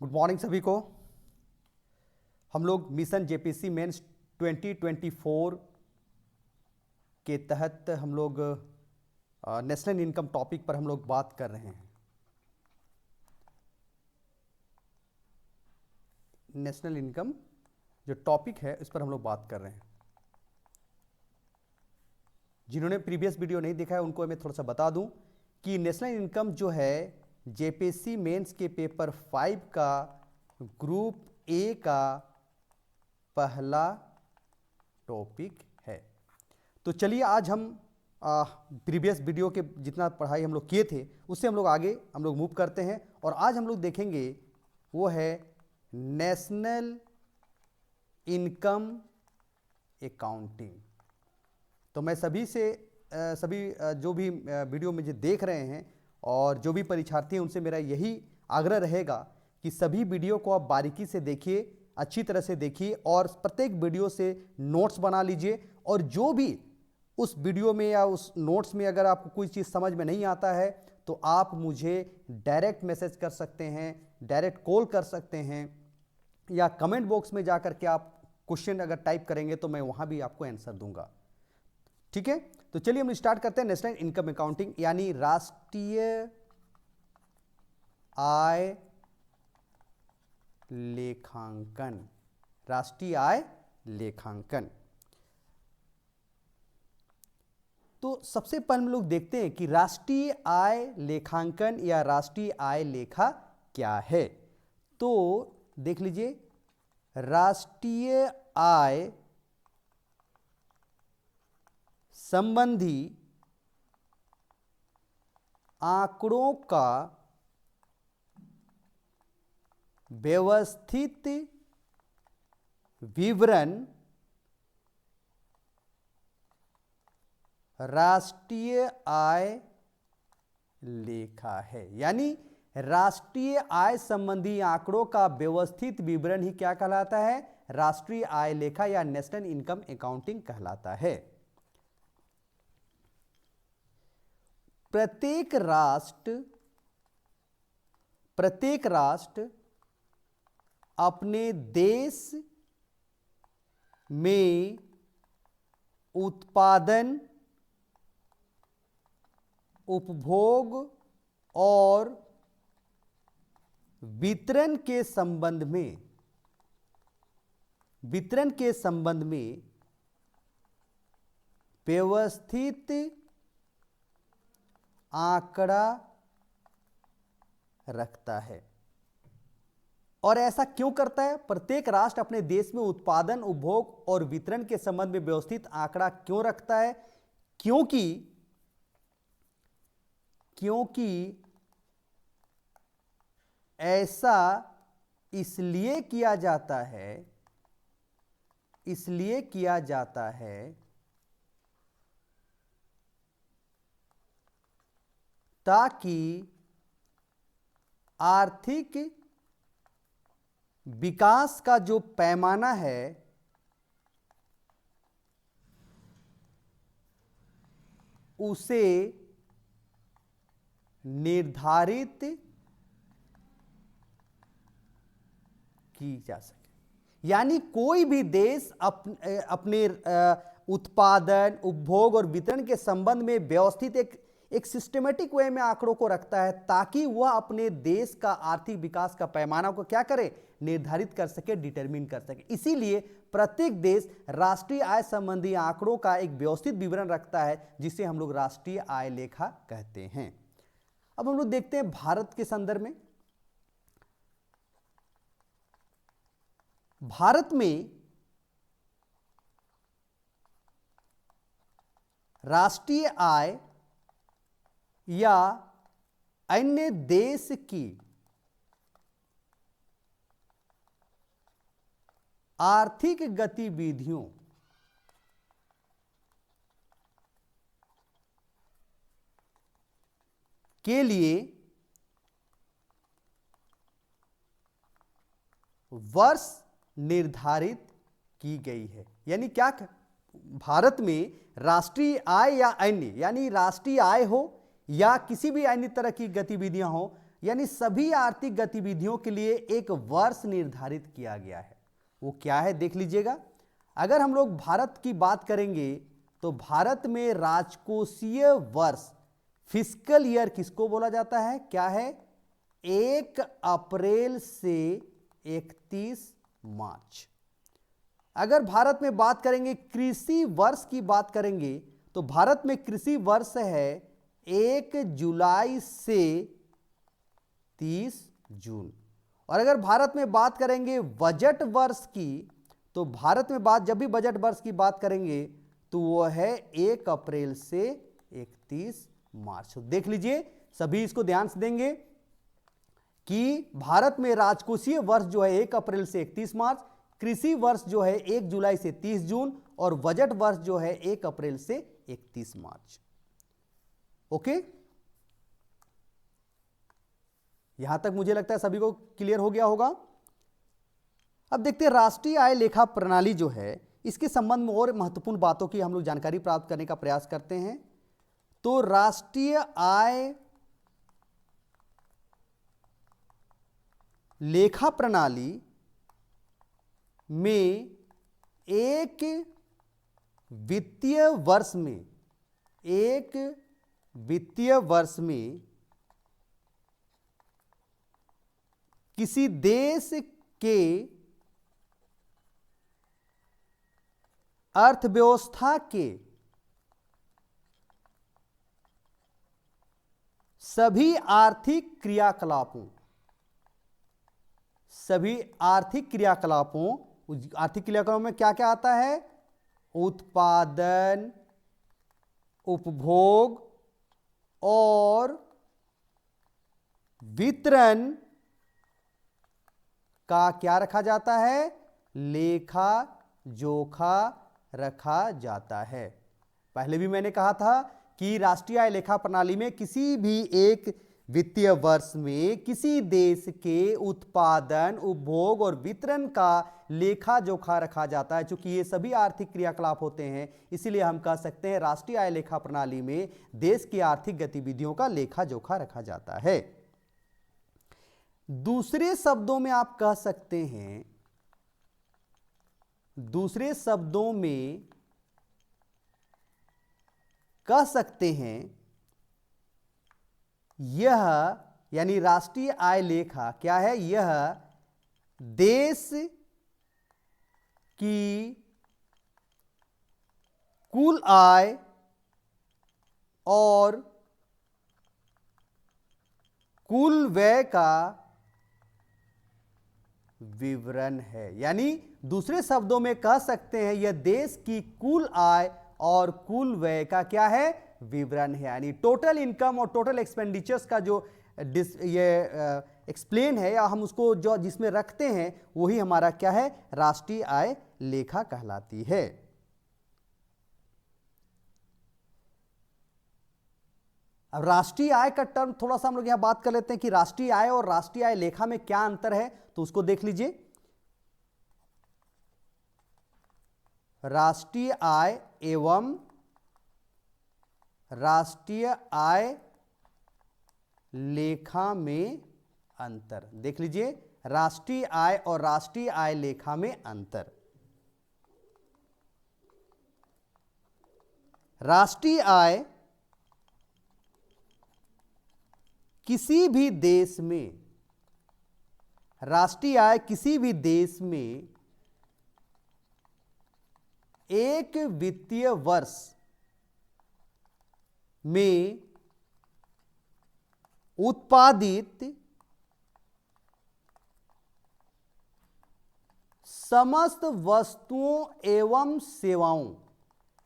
Good morning सभी को। हम लोग मिशन जेपीसी मेंस 2024 के तहत हम लोग नेशनल इनकम टॉपिक पर हम लोग बात कर रहे हैं। नेशनल इनकम जो टॉपिक है इस पर हम लोग बात कर रहे हैं। जिन्होंने प्रीवियस वीडियो नहीं देखा है उनको मैं थोड़ा सा बता दूं कि नेशनल इनकम जो है जेपीसी मेंस के पेपर 5 का ग्रुप ए का पहला टॉपिक है। तो चलिए आज हम प्रीवियस वीडियो के जितना पढ़ाई हम लोग किए थे उससे हम लोग आगे हम लोग मूव करते हैं और आज हम लोग देखेंगे वो है नेशनल इनकम अकाउंटिंग। तो मैं सभी जो भी वीडियो मुझे देख रहे हैं और जो भी परीक्षार्थी हैं उनसे मेरा यही आग्रह रहेगा कि सभी वीडियो को आप बारीकी से देखिए, अच्छी तरह से देखिए और प्रत्येक वीडियो से नोट्स बना लीजिए। और जो भी उस वीडियो में या उस नोट्स में अगर आपको कोई चीज़ समझ में नहीं आता है तो आप मुझे डायरेक्ट मैसेज कर सकते हैं, डायरेक्ट कॉल कर सकते हैं या कमेंट बॉक्स में जाकर के आप क्वेश्चन अगर टाइप करेंगे तो मैं वहाँ भी आपको आंसर दूंगा। ठीक है, तो चलिए हम स्टार्ट करते हैं नेशनल इनकम अकाउंटिंग यानी राष्ट्रीय आय लेखांकन। राष्ट्रीय आय लेखांकन। तो सबसे पहले हम लोग देखते हैं कि राष्ट्रीय आय लेखांकन या राष्ट्रीय आय लेखा क्या है। तो देख लीजिए, राष्ट्रीय आय संबंधी आंकड़ों का व्यवस्थित विवरण राष्ट्रीय आय लेखा है। यानी राष्ट्रीय आय संबंधी आंकड़ों का व्यवस्थित विवरण ही क्या कहलाता है? राष्ट्रीय आय लेखा या नेशनल इनकम अकाउंटिंग कहलाता है। प्रत्येक राष्ट्र अपने देश में उत्पादन, उपभोग और वितरण के संबंध में व्यवस्थित आंकड़ा रखता है। और ऐसा क्यों करता है? प्रत्येक राष्ट्र अपने देश में उत्पादन, उपभोग और वितरण के संबंध में व्यवस्थित आंकड़ा क्यों रखता है? क्योंकि ऐसा इसलिए किया जाता है ताकि आर्थिक विकास का जो पैमाना है उसे निर्धारित की जा सके। यानी कोई भी देश अपने उत्पादन, उपभोग और वितरण के संबंध में व्यवस्थित एक सिस्टमेटिक वे में आंकड़ों को रखता है ताकि वह अपने देश का आर्थिक विकास का पैमाना को क्या करे? निर्धारित कर सके, डिटरमिन कर सके। इसीलिए प्रत्येक देश राष्ट्रीय आय संबंधी आंकड़ों का एक व्यवस्थित विवरण रखता है जिसे हम लोग राष्ट्रीय आय लेखा कहते हैं। अब हम लोग देखते हैं भारत के संदर्भ में। भारत में राष्ट्रीय आय या अन्य देश की आर्थिक गतिविधियों के लिए वर्ष निर्धारित की गई है। यानी क्या भारत में राष्ट्रीय आय या अन्य, यानी राष्ट्रीय आय हो या किसी भी अन्य तरह की गतिविधियां हो यानी सभी आर्थिक गतिविधियों के लिए एक वर्ष निर्धारित किया गया है। वो क्या है देख लीजिएगा। अगर हम लोग भारत की बात करेंगे तो भारत में राजकोषीय वर्ष फिस्कल ईयर किसको बोला जाता है, क्या है, 1 अप्रैल से 31 मार्च। अगर भारत में बात करेंगे कृषि वर्ष की बात करेंगे तो भारत में कृषि वर्ष है 1 जुलाई से 30 जून। और अगर भारत में बात करेंगे बजट वर्ष की तो भारत में जब भी बजट वर्ष की बात करेंगे तो वो है 1 अप्रैल से 31 मार्च। देख लीजिए, सभी इसको ध्यान से देंगे कि भारत में राजकोषीय वर्ष जो है 1 अप्रैल से 31 मार्च, कृषि वर्ष जो है 1 जुलाई से 30 जून और बजट वर्ष जो है 1 अप्रैल से 31 मार्च। ओके, यहां तक मुझे लगता है सभी को क्लियर हो गया होगा। अब देखते हैं राष्ट्रीय आय लेखा प्रणाली जो है इसके संबंध में और महत्वपूर्ण बातों की हम लोग जानकारी प्राप्त करने का प्रयास करते हैं। तो राष्ट्रीय आय लेखा प्रणाली में एक वित्तीय वर्ष में किसी देश के अर्थव्यवस्था के सभी आर्थिक क्रियाकलापों में क्या क्या आता है, उत्पादन, उपभोग और वितरण का क्या रखा जाता है, लेखा जोखा रखा जाता है। पहले भी मैंने कहा था कि राष्ट्रीय आय लेखा प्रणाली में किसी भी एक वित्तीय वर्ष में किसी देश के उत्पादन, उपभोग और वितरण का लेखा जोखा रखा जाता है। चूंकि ये सभी आर्थिक क्रियाकलाप होते हैं इसीलिए हम कह सकते हैं राष्ट्रीय आय लेखा प्रणाली में देश की आर्थिक गतिविधियों का लेखा जोखा रखा जाता है। दूसरे शब्दों में आप कह सकते हैं, यह यानी राष्ट्रीय आय लेखा क्या है, यह देश की कुल आय और कुल व्यय का विवरण है। यानी दूसरे शब्दों में कह सकते हैं यह देश की कुल आय और कुल व्यय का क्या है, विवरण है। यानी टोटल इनकम और टोटल एक्सपेंडिचर्स का जो ये एक्सप्लेन है या हम उसको जो जिसमें रखते हैं वही हमारा क्या है, राष्ट्रीय आय लेखा कहलाती है। अब राष्ट्रीय आय का टर्म थोड़ा सा हम लोग यहां बात कर लेते हैं कि राष्ट्रीय आय और राष्ट्रीय आय लेखा में क्या अंतर है, तो उसको देख लीजिए। राष्ट्रीय आय एवं राष्ट्रीय आय लेखा में अंतर देख लीजिए, राष्ट्रीय आय और राष्ट्रीय आय लेखा में अंतर। राष्ट्रीय आय किसी भी देश में, राष्ट्रीय आय किसी भी देश में एक वित्तीय वर्ष में उत्पादित समस्त वस्तुओं एवं सेवाओं,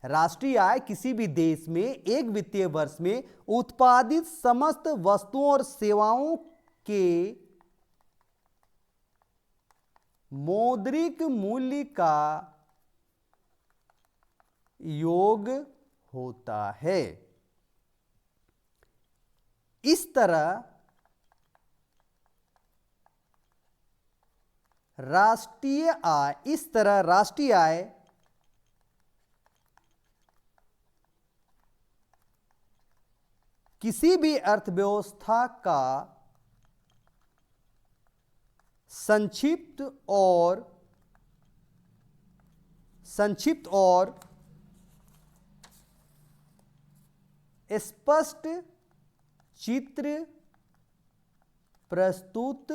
राष्ट्रीय आय किसी भी देश में एक वित्तीय वर्ष में उत्पादित समस्त वस्तुओं और सेवाओं के मौद्रिक मूल्य का योग होता है। इस तरह राष्ट्रीय आय किसी भी अर्थव्यवस्था का संक्षिप्त और स्पष्ट चित्र प्रस्तुत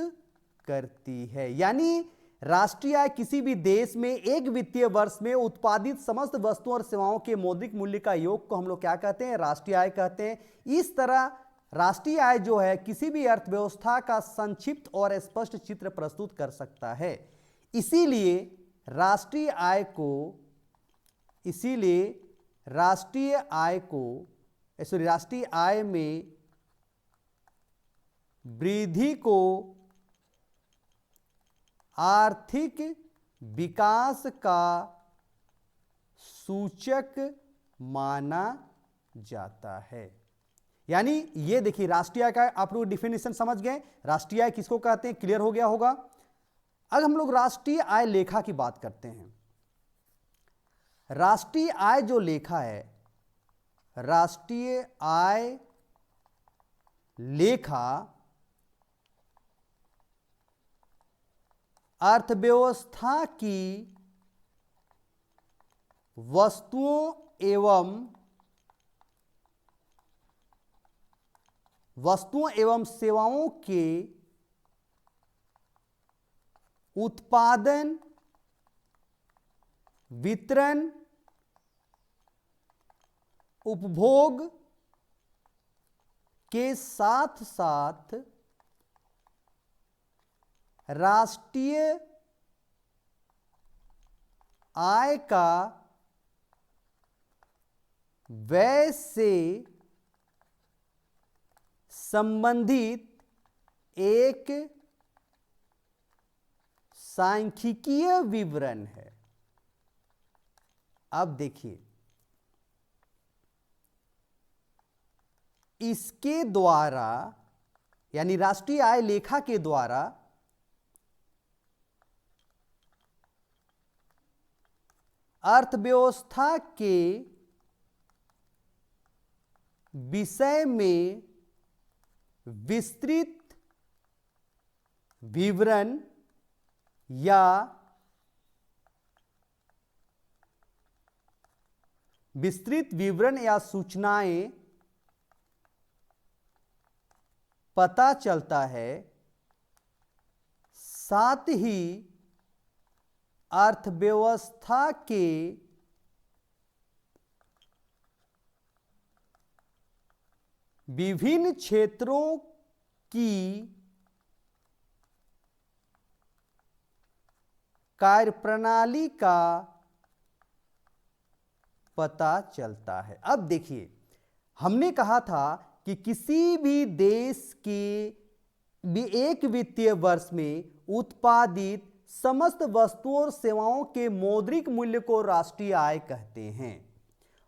करती है। यानी राष्ट्रीय आय किसी भी देश में एक वित्तीय वर्ष में उत्पादित समस्त वस्तुओं और सेवाओं के मौद्रिक मूल्य का योग को हम लोग क्या कहते हैं? राष्ट्रीय आय कहते हैं। इस तरह राष्ट्रीय आय जो है किसी भी अर्थव्यवस्था का संक्षिप्त और स्पष्ट चित्र प्रस्तुत कर सकता है। इसीलिए राष्ट्रीय आय में वृद्धि को आर्थिक विकास का सूचक माना जाता है। यानी ये देखिए राष्ट्रीय आय का आप लोग डिफिनेशन समझ गए। राष्ट्रीय आय किसको कहते हैं, क्लियर हो गया होगा। अब हम लोग राष्ट्रीय आय लेखा की बात करते हैं। राष्ट्रीय आय जो लेखा है, राष्ट्रीय आय लेखा अर्थव्यवस्था की वस्तुओं एवं सेवाओं के उत्पादन, वितरण, उपभोग के साथ साथ राष्ट्रीय आय का व्यय से संबंधित एक सांख्यिकीय विवरण है। अब देखिए, इसके द्वारा यानी राष्ट्रीय आय लेखा के द्वारा अर्थव्यवस्था के विषय में विस्तृत विवरण या सूचनाएं पता चलता है। साथ ही अर्थव्यवस्था के विभिन्न क्षेत्रों की कार्यप्रणाली का पता चलता है। अब देखिए, हमने कहा था कि किसी भी देश के एक वित्तीय वर्ष में उत्पादित समस्त वस्तुओं और सेवाओं के मौद्रिक मूल्य को राष्ट्रीय आय कहते हैं।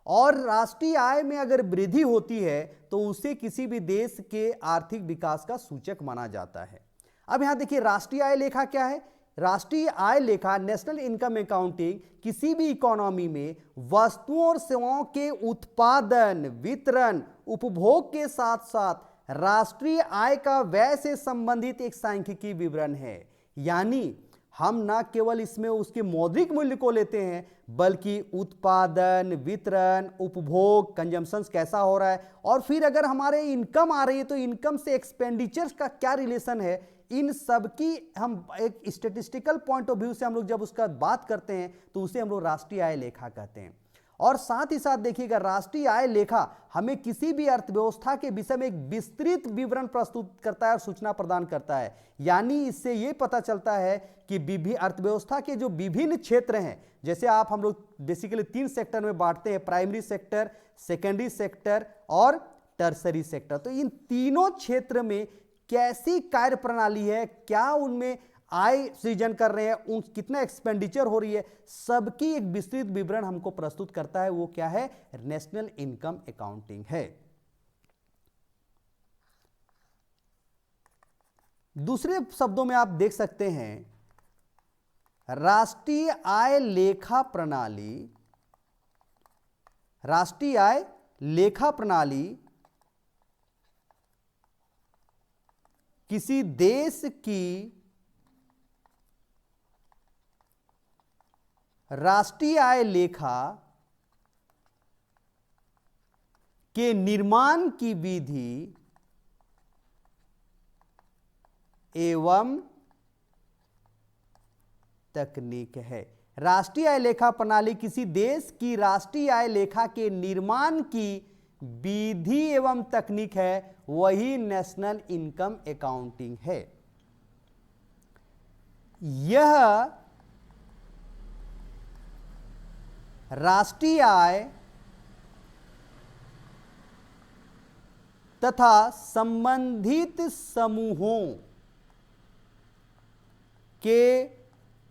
और राष्ट्रीय आय में अगर वृद्धि होती है तो उसे किसी भी देश के आर्थिक विकास का सूचक माना जाता है। अब यहां देखिए, राष्ट्रीय आय लेखा क्या है? राष्ट्रीय आय लेखा नेशनल इनकम अकाउंटिंग किसी भी इकोनॉमी में वस्तुओं और सेवाओं के उत्पादन, वितरण, उपभोग के साथ साथ राष्ट्रीय आय का व्यय से संबंधित एक सांख्यिकीय विवरण है। यानी हम ना केवल इसमें उसके मौद्रिक मूल्य को लेते हैं, बल्कि उत्पादन, वितरण, उपभोग, कंजम्पशंस कैसा हो रहा है, और फिर अगर हमारे इनकम आ रही है तो इनकम से एक्सपेंडिचर्स का क्या रिलेशन है, इन सब की हम एक स्टैटिस्टिकल पॉइंट ऑफ व्यू से हम लोग जब उसका बात करते हैं तो उसे हम लोग राष्ट्रीय आय लेखा कहते हैं। और साथ ही साथ देखिएगा, राष्ट्रीय आय लेखा हमें किसी भी अर्थव्यवस्था के विषय में एक विस्तृत विवरण प्रस्तुत करता है और सूचना प्रदान करता है। यानी इससे यह पता चलता है कि अर्थव्यवस्था के जो विभिन्न क्षेत्र हैं, जैसे हम लोग बेसिकली 3 सेक्टर में बांटते हैं, प्राइमरी सेक्टर, सेकेंडरी सेक्टर और टर्सरी सेक्टर। तो इन तीनों क्षेत्र में कैसी कार्य प्रणाली है, क्या उनमें आय सृजन कर रहे हैं, उन कितना एक्सपेंडिचर हो रही है, सबकी एक विस्तृत विवरण हमको प्रस्तुत करता है। वो क्या है? नेशनल इनकम अकाउंटिंग है। दूसरे शब्दों में आप देख सकते हैं, राष्ट्रीय आय लेखा प्रणाली, राष्ट्रीय आय लेखा प्रणाली किसी देश की राष्ट्रीय आय लेखा के निर्माण की विधि एवं तकनीक है। राष्ट्रीय आय लेखा प्रणाली किसी देश की राष्ट्रीय आय लेखा के निर्माण की विधि एवं तकनीक है, वही नेशनल इनकम अकाउंटिंग है। यह राष्ट्रीय आय तथा संबंधित समूहों के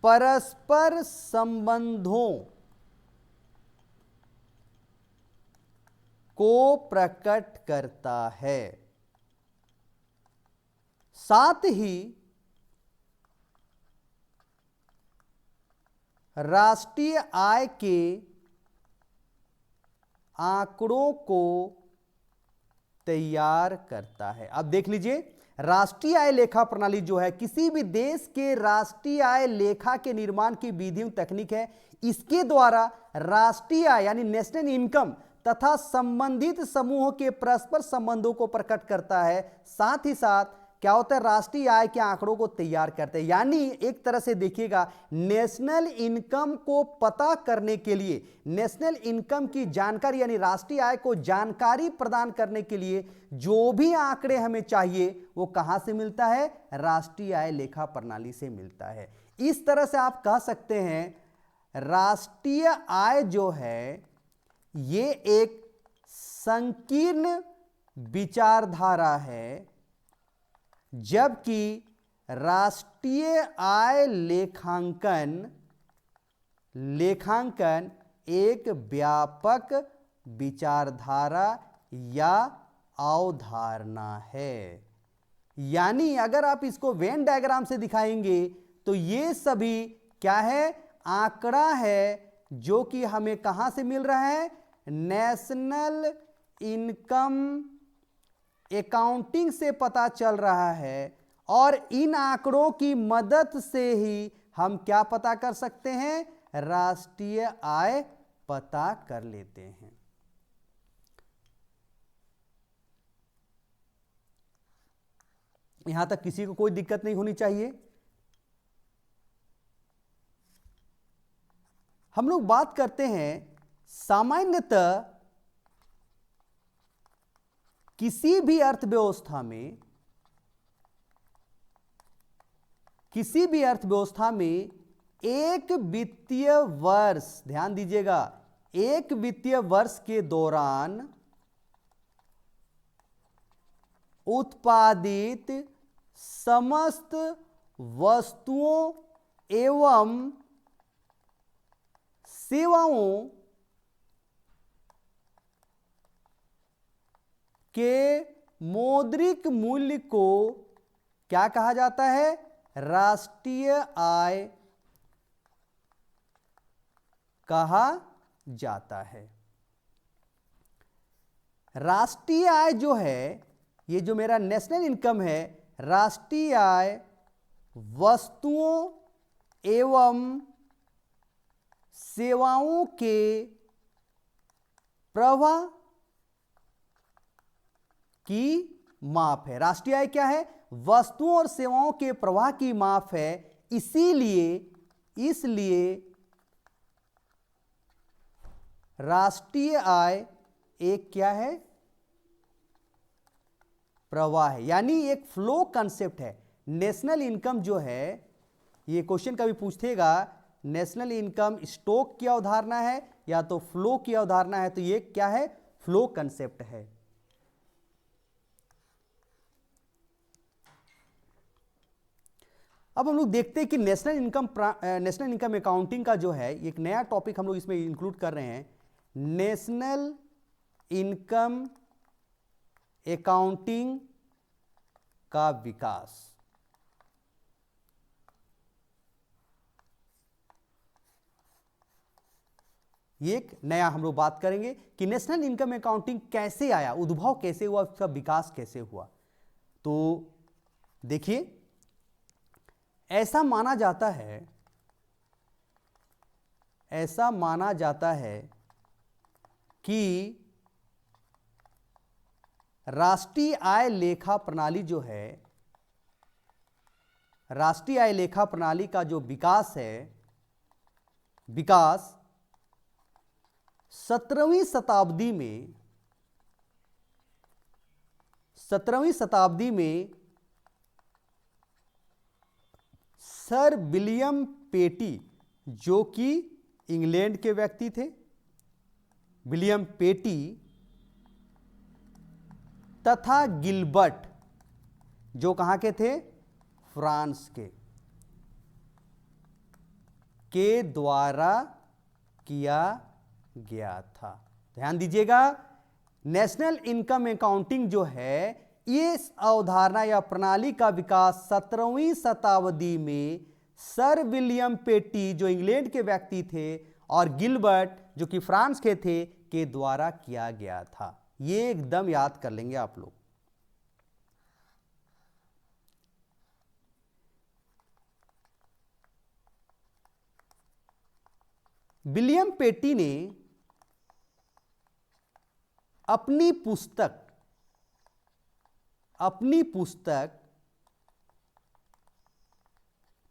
परस्पर संबंधों को प्रकट करता है। साथ ही राष्ट्रीय आय के आंकड़ों को तैयार करता है। अब देख लीजिए, राष्ट्रीय आय लेखा प्रणाली जो है किसी भी देश के राष्ट्रीय आय लेखा के निर्माण की विधि तकनीक है। इसके द्वारा राष्ट्रीय आय यानी नेशनल इनकम तथा संबंधित समूहों के परस्पर संबंधों को प्रकट करता है। साथ ही साथ क्या होता है, राष्ट्रीय आय के आंकड़ों को तैयार करते हैं। यानी एक तरह से देखिएगा, नेशनल इनकम को पता करने के लिए, नेशनल इनकम की जानकारी यानी राष्ट्रीय आय को जानकारी प्रदान करने के लिए जो भी आंकड़े हमें चाहिए वो कहां से मिलता है, राष्ट्रीय आय लेखा प्रणाली से मिलता है। इस तरह से आप कह सकते हैं राष्ट्रीय आय जो है ये एक संकीर्ण विचारधारा है, जबकि राष्ट्रीय आय लेखांकन एक व्यापक विचारधारा या अवधारणा है। यानी अगर आप इसको वेन डायग्राम से दिखाएंगे तो ये सभी क्या है, आंकड़ा है जो कि हमें कहां से मिल रहा है, नेशनल इनकम अकाउंटिंग से पता चल रहा है। और इन आंकड़ों की मदद से ही हम क्या पता कर सकते हैं, राष्ट्रीय आय पता कर लेते हैं। यहां तक किसी को कोई दिक्कत नहीं होनी चाहिए। हम लोग बात करते हैं सामान्यतः किसी भी अर्थव्यवस्था में एक वित्तीय वर्ष, ध्यान दीजिएगा, एक वित्तीय वर्ष के दौरान उत्पादित समस्त वस्तुओं एवं सेवाओं के मौद्रिक मूल्य को क्या कहा जाता है, राष्ट्रीय आय कहा जाता है। राष्ट्रीय आय जो है, ये जो मेरा नेशनल इनकम है, राष्ट्रीय आय वस्तुओं एवं सेवाओं के प्रवाह की माप है। राष्ट्रीय आय क्या है, वस्तुओं और सेवाओं के प्रवाह की माप है। इसलिए राष्ट्रीय आय एक क्या है, प्रवाह है, यानी एक फ्लो कंसेप्ट है। नेशनल इनकम जो है, ये क्वेश्चन कभी पूछेगा नेशनल इनकम स्टॉक की अवधारणा है या तो फ्लो की अवधारणा है, तो ये क्या है, फ्लो कंसेप्ट है। अब हम लोग देखते हैं कि नेशनल इनकम अकाउंटिंग का जो है एक नया टॉपिक हम लोग इसमें इंक्लूड कर रहे हैं, नेशनल इनकम अकाउंटिंग का विकास। ये एक नया हम लोग बात करेंगे कि नेशनल इनकम अकाउंटिंग कैसे आया, उद्भव कैसे हुआ, उसका विकास कैसे हुआ। तो देखिए, ऐसा माना जाता है ऐसा माना जाता है कि राष्ट्रीय आय लेखा प्रणाली जो है, राष्ट्रीय आय लेखा प्रणाली का जो विकास है, विकास 17वीं शताब्दी में सर विलियम पेटी, जो कि इंग्लैंड के व्यक्ति थे, विलियम पेटी तथा गिलबर्ट, जो कहां के थे, फ्रांस के द्वारा किया गया था। ध्यान दीजिएगा, नेशनल इनकम अकाउंटिंग जो है, ये अवधारणा या प्रणाली का विकास 17वीं शताब्दी में सर विलियम पेटी, जो इंग्लैंड के व्यक्ति थे, और गिलबर्ट, जो कि फ्रांस के थे, के द्वारा किया गया था। ये एकदम याद कर लेंगे आप लोग। विलियम पेटी ने अपनी पुस्तक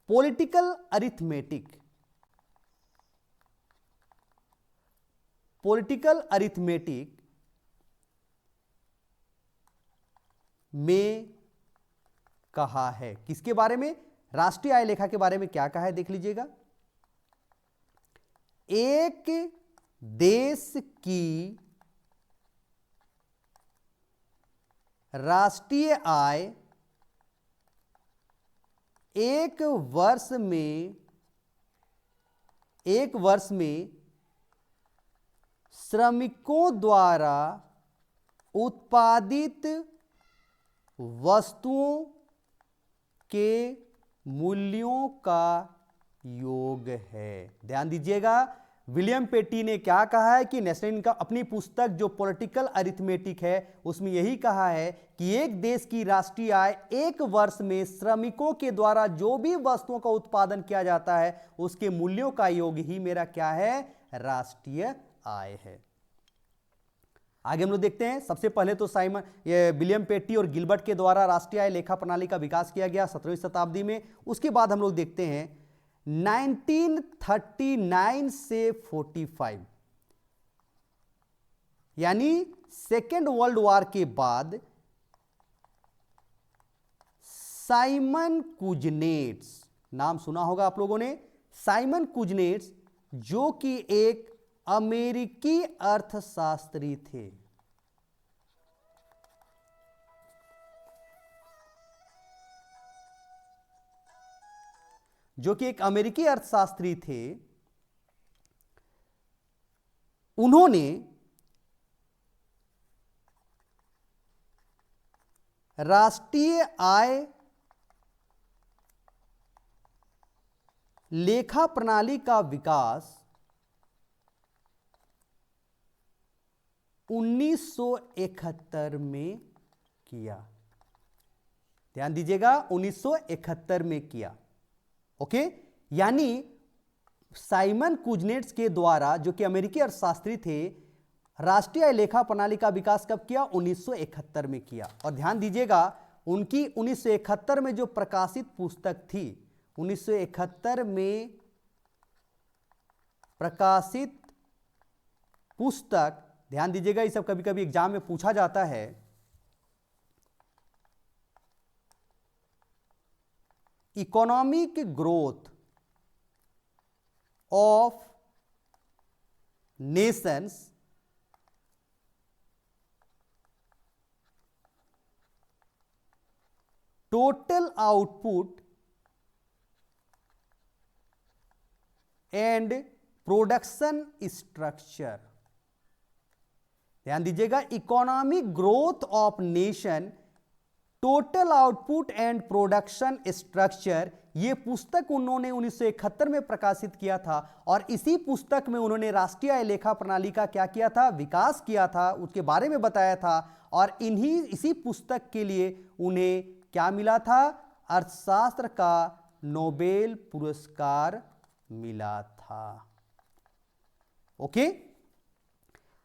पॉलिटिकल अरिथमेटिक में कहा है, किसके बारे में, राष्ट्रीय आय लेखा के बारे में क्या कहा है, देख लीजिएगा। एक देश की राष्ट्रीय आय एक वर्ष में श्रमिकों द्वारा उत्पादित वस्तुओं के मूल्यों का योग है। ध्यान दीजिएगा, विलियम पेटी ने क्या कहा है कि नेशनल इनकम, अपनी पुस्तक जो पॉलिटिकल अरिथमेटिक है, उसमें यही कहा है कि एक देश की राष्ट्रीय आय एक वर्ष में श्रमिकों के द्वारा जो भी वस्तुओं का उत्पादन किया जाता है, उसके मूल्यों का योग ही मेरा क्या है, राष्ट्रीय आय है। आगे हम लोग देखते हैं। सबसे पहले तो विलियम पेटी और गिलबर्ट के द्वारा राष्ट्रीय आय लेखा प्रणाली का विकास किया गया 17वीं शताब्दी में। उसके बाद हम लोग देखते हैं 1939 से 45, यानी सेकेंड वर्ल्ड वॉर के बाद साइमन कुजनेट्स, नाम सुना होगा आप लोगों ने, साइमन कुजनेट्स, जो कि एक अमेरिकी अर्थशास्त्री थे, उन्होंने राष्ट्रीय आय लेखा प्रणाली का विकास 1971 में किया। ध्यान दीजिएगा, 1971 में किया। ओके, यानी साइमन कुजनेट्स के द्वारा, जो कि अमेरिकी अर्थशास्त्री थे, राष्ट्रीय आय लेखा प्रणाली का विकास कब किया, 1971 में किया। और ध्यान दीजिएगा, उनकी 1971 में जो प्रकाशित पुस्तक थी, 1971 में प्रकाशित पुस्तक, ध्यान दीजिएगा, ये सब कभी कभी एग्जाम में पूछा जाता है, economic growth of Nations total output and production structure. ध्यान दीजिएगा, economic growth of nation, total output and production structure, ये पुस्तक उन्होंने 1971 में प्रकाशित किया था। और इसी पुस्तक में उन्होंने राष्ट्रीय आय लेखा प्रणाली का क्या किया था, विकास किया था, उसके बारे में बताया था। और इसी पुस्तक के लिए उन्हें क्या मिला था, अर्थशास्त्र का नोबेल पुरस्कार मिला था। ओके,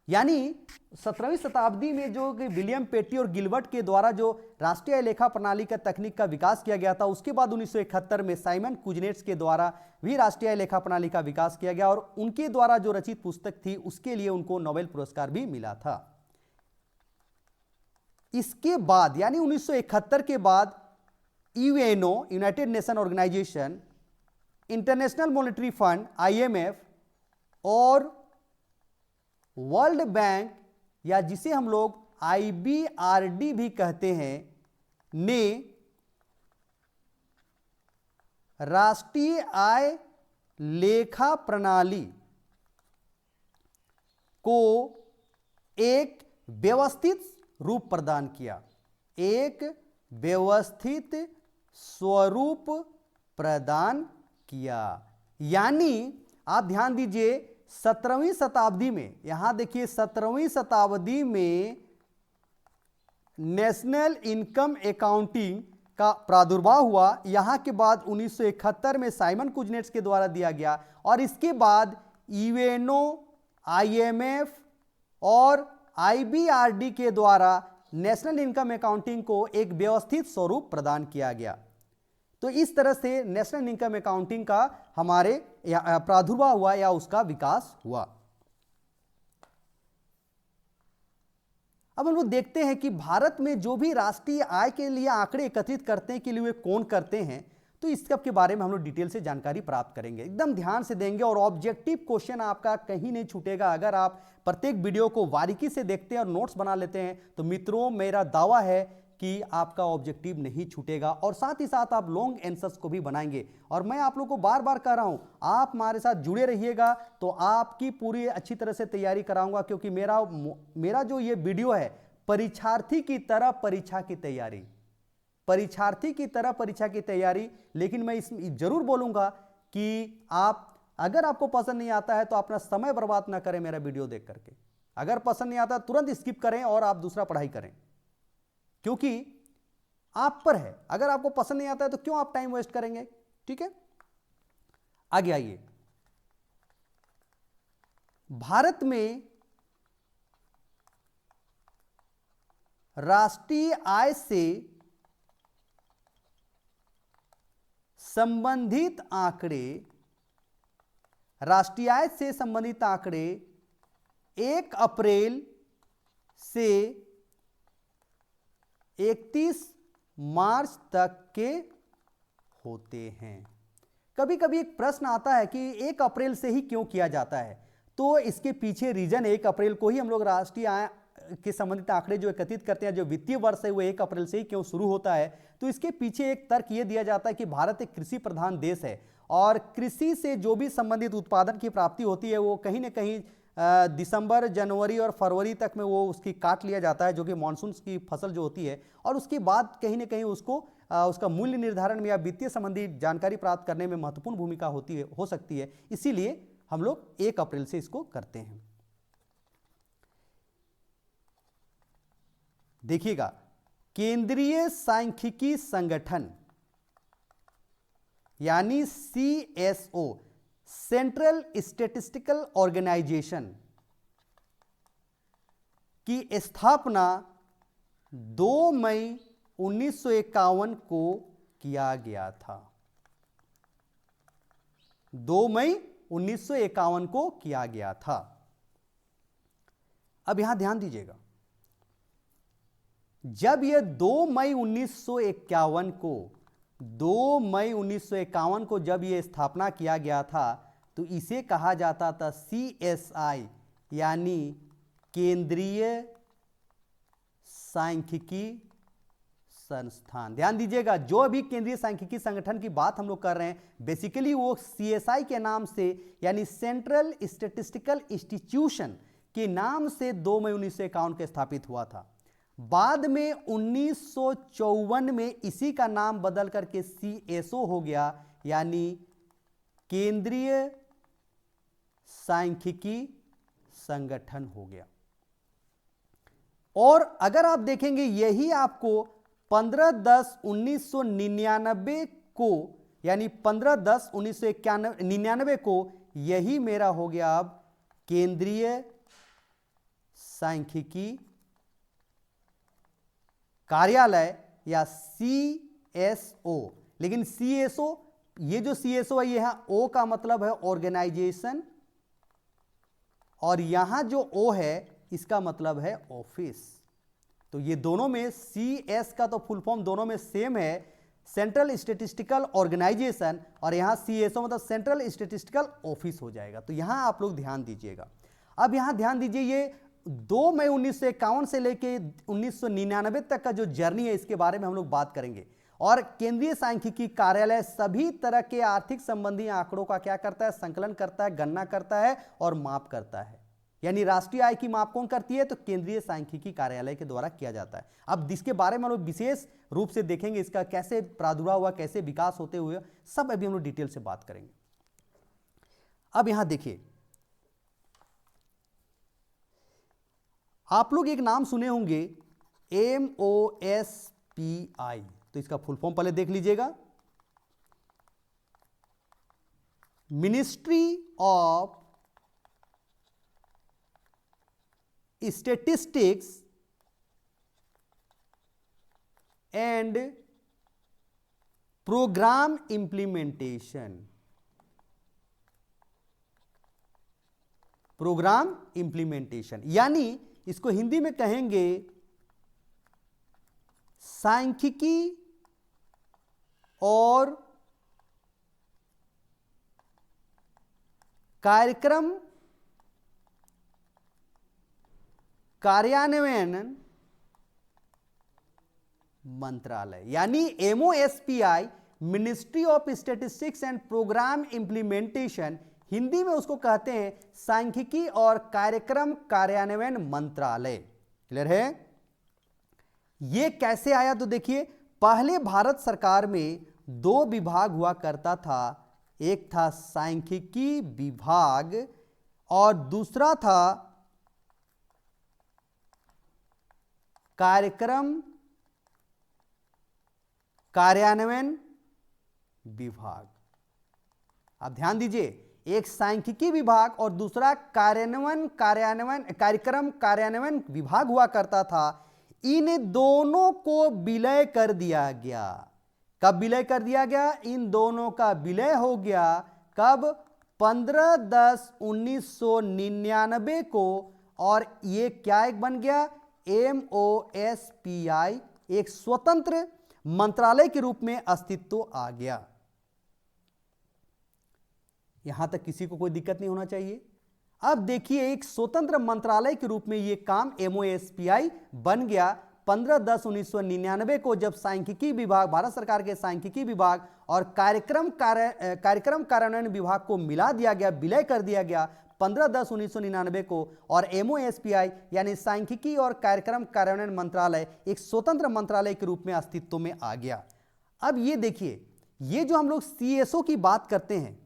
यानी 17वीं शताब्दी में जो विलियम पेटी और गिलबर्ट के द्वारा जो राष्ट्रीय लेखा प्रणाली का तकनीक का विकास किया गया था, उसके बाद 1971 में साइमन कुजनेट्स के द्वारा भी राष्ट्रीय लेखा प्रणाली का विकास किया गया और उनके द्वारा जो रचित पुस्तक थी उसके लिए उनको नोबेल पुरस्कार भी मिला था। इसके बाद यानी 1971 के बाद UNO, United Nation Organisation, International Monetary Fund IMF और वर्ल्ड बैंक या जिसे हम लोग IBRD भी कहते हैं ने राष्ट्रीय आय लेखा प्रणाली को एक व्यवस्थित रूप प्रदान किया, एक व्यवस्थित स्वरूप प्रदान किया। यानी आप ध्यान दीजिए 17वीं शताब्दी में, यहां देखिए 17वीं शताब्दी में नेशनल इनकम अकाउंटिंग का प्रादुर्भाव हुआ। यहां के बाद 1971 में साइमन कुजनेट्स के द्वारा दिया गया और इसके बाद यूएनओ, IMF और IBRD के द्वारा नेशनल इनकम अकाउंटिंग को एक व्यवस्थित स्वरूप प्रदान किया गया। तो इस तरह से नेशनल इनकम अकाउंटिंग का हमारे प्रादुर्भाव हुआ या उसका विकास हुआ। अब हम लोग देखते हैं कि भारत में जो भी राष्ट्रीय आय के लिए आंकड़े एकत्रित करते हैं के लिए वे कौन करते हैं, तो इस सब के बारे में हम लोग डिटेल से जानकारी प्राप्त करेंगे, एकदम ध्यान से देंगे और ऑब्जेक्टिव क्वेश्चन आपका कहीं नहीं छूटेगा। अगर आप प्रत्येक वीडियो को बारीकी से देखते हैं और नोट्स बना लेते हैं तो मित्रों मेरा दावा है कि आपका ऑब्जेक्टिव नहीं छूटेगा और साथ ही साथ आप लॉन्ग आंसर्स को भी बनाएंगे। और मैं आप लोगों को बार बार कह रहा हूं, आप हमारे साथ जुड़े रहिएगा तो आपकी पूरी अच्छी तरह से तैयारी कराऊंगा, क्योंकि मेरा जो ये वीडियो है परीक्षार्थी की तरह परीक्षा की तैयारी, परीक्षार्थी की तरह परीक्षा की तैयारी। लेकिन मैं इसमें जरूर बोलूंगा कि आप अगर आपको पसंद नहीं आता है तो अपना समय बर्बाद ना करें मेरा वीडियो देख करके। अगर पसंद नहीं आता तुरंत स्किप करें और आप दूसरा पढ़ाई करें, क्योंकि आप पर है। अगर आपको पसंद नहीं आता है तो क्यों आप टाइम वेस्ट करेंगे। ठीक है, आगे आइए। भारत में राष्ट्रीय आय से संबंधित आंकड़े, राष्ट्रीय आय से संबंधित आंकड़े 1 अप्रैल से 31 मार्च तक के होते हैं। कभी कभी एक प्रश्न आता है कि 1 अप्रैल से ही क्यों किया जाता है, तो इसके पीछे रीजन 1 अप्रैल को ही हम लोग राष्ट्रीय आय के संबंधित आंकड़े जो एकत्रित करते हैं, जो वित्तीय वर्ष है वो 1 अप्रैल से ही क्यों शुरू होता है। तो इसके पीछे एक तर्क ये दिया जाता है कि भारत एक कृषि प्रधान देश है और कृषि से जो भी संबंधित उत्पादन की प्राप्ति होती है वो कहीं ना कहीं दिसंबर, जनवरी और फरवरी तक में वो उसकी काट लिया जाता है, जो कि मानसून की फसल जो होती है, और उसके बाद कहीं ना कहीं उसको उसका मूल्य निर्धारण में या वित्तीय संबंधी जानकारी प्राप्त करने में महत्वपूर्ण भूमिका हो सकती है। इसीलिए हम लोग 1 अप्रैल से इसको करते हैं। देखिएगा, केंद्रीय सांख्यिकी संगठन यानी CSO, सेंट्रल स्टैटिस्टिकल ऑर्गेनाइजेशन की स्थापना 2 मई 1951 को किया गया था। 2 मई 1951 को किया गया था। अब यहां ध्यान दीजिएगा, जब यह 2 मई 1951 को 2 मई 1951 को जब यह स्थापना किया गया था तो इसे कहा जाता था CSI यानी केंद्रीय सांख्यिकी संस्थान। ध्यान दीजिएगा, जो अभी केंद्रीय सांख्यिकी संगठन की बात हम लोग कर रहे हैं, बेसिकली वो CSI के नाम से यानी सेंट्रल स्टैटिस्टिकल इंस्टीट्यूशन के नाम से 2 मई 1951 को स्थापित हुआ था। बाद में 1954 में इसी का नाम बदल करके CSO हो गया, यानी केंद्रीय सांख्यिकी संगठन हो गया। और अगर आप देखेंगे यही आपको 15/10/1999 को यानी 15/10/1999 को यही मेरा हो गया अब केंद्रीय सांख्यिकी कार्यालय या CSO। लेकिन CSO, ये जो CSO है यहां O का मतलब है ऑर्गेनाइजेशन और यहां जो O है इसका मतलब है ऑफिस। तो ये दोनों में CS का तो फुल फॉर्म दोनों में सेम है, सेंट्रल स्टैटिस्टिकल ऑर्गेनाइजेशन, और यहां CSO मतलब सेंट्रल स्टैटिस्टिकल ऑफिस हो जाएगा। तो यहां आप लोग ध्यान दीजिएगा। अब यहां ध्यान दीजिए, ये 2 मई 1951 से लेके 1999 तक का जो जर्नी है इसके बारे में हम लोग बात करेंगे। और केंद्रीय सांख्यिकी कार्यालय सभी तरह के आर्थिक संबंधी आंकड़ों का क्या करता है, संकलन करता है, गणना करता है और माप करता है। यानी राष्ट्रीय आय की माप कौन करती है, तो केंद्रीय सांख्यिकी कार्यालय के द्वारा किया जाता है। अब जिसके बारे में हम लोग विशेष रूप से देखेंगे, इसका कैसे प्रादुर्भाव हुआ, कैसे विकास होते हुए, सब अभी हम लोग डिटेल से बात करेंगे। अब यहां देखिए, आप लोग एक नाम सुने होंगे MOSPI। तो इसका फुल फॉर्म पहले देख लीजिएगा, Ministry of Statistics and Programme Implementation. Programme implementation यानी इसको हिंदी में कहेंगे सांख्यिकी और कार्यक्रम कार्यान्वयन मंत्रालय, यानी MOSPI, Ministry of Statistics and Programme Implementation, Hindi में उसको कहते हैं सांख्यिकी और कार्यक्रम कार्यान्वयन मंत्रालय। क्लियर है? यह कैसे आया, तो देखिए, पहले भारत सरकार में 2 विभाग हुआ करता था। एक था सांख्यिकी विभाग और दूसरा था कार्यक्रम कार्यान्वयन विभाग। आप ध्यान दीजिए, एक सांख्यिकी विभाग और दूसरा कार्यक्रम कार्यान्वयन विभाग हुआ करता था। इन दोनों को विलय कर दिया गया। कब विलय कर दिया गया? इन दोनों का विलय हो गया कब? 15/10/1999 को। और ये क्या एक बन गया? MOSPI, एक स्वतंत्र मंत्रालय के रूप में अस्तित्व आ गया। यहां तक किसी को कोई दिक्कत नहीं होना चाहिए। अब देखिए, एक स्वतंत्र मंत्रालय के रूप में यह काम MOSPI बन गया 15/10/1999 को, जब सांख्यिकी विभाग, भारत सरकार के सांख्यिकी विभाग और कार्यक्रम कार्यान्वयन विभाग को मिला दिया गया, विलय कर दिया गया 15/10/1999 को। और MOSPI यानी सांख्यिकी और कार्यक्रम कार्यान्वयन मंत्रालय एक स्वतंत्र मंत्रालय के रूप में अस्तित्व में आ गया। अब ये देखिए, ये जो हम लोग CSO की बात करते हैं,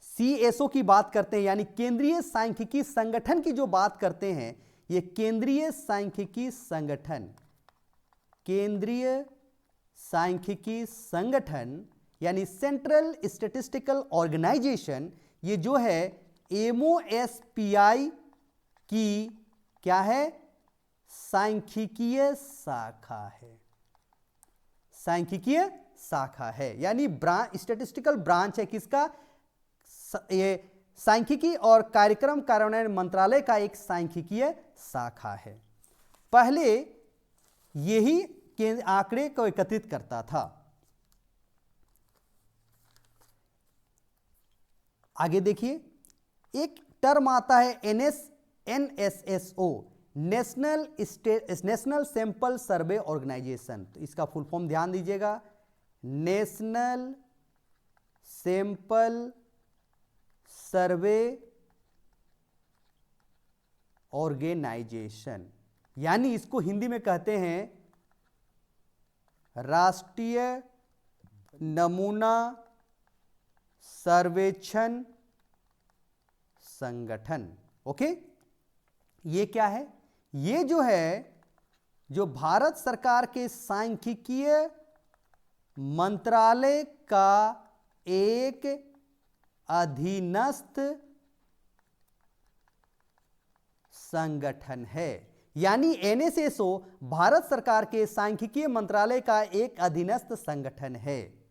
CSO की बात करते हैं, यानी केंद्रीय सांख्यिकी संगठन की जो बात करते हैं, ये केंद्रीय सांख्यिकी संगठन, केंद्रीय सांख्यिकी संगठन यानी सेंट्रल स्टैटिस्टिकल ऑर्गेनाइजेशन, ये जो है MOSPI की क्या है? सांख्यिकीय शाखा है। सांख्यिकीय शाखा है यानी स्टैटिस्टिकल ब्रांच है किसका? ये सांख्यिकी और कार्यक्रम कार्यान्वयन मंत्रालय का एक सांख्यिकीय शाखा है। पहले यही आंकड़े को एकत्रित करता था। आगे देखिए, एक टर्म आता है NSSO, National Sample Survey Organisation. तो इसका फुल फॉर्म ध्यान दीजिएगा, नेशनल सैंपल सर्वे ऑर्गेनाइजेशन, यानी इसको हिंदी में कहते हैं राष्ट्रीय नमूना सर्वेक्षण संगठन। ओके, ये क्या है? ये जो है, जो भारत सरकार के सांख्यिकीय मंत्रालय का एक अधीनस्थ संगठन है। यानी एनएसएसओ भारत सरकार के सांख्यिकीय मंत्रालय का एक अधीनस्थ संगठन है।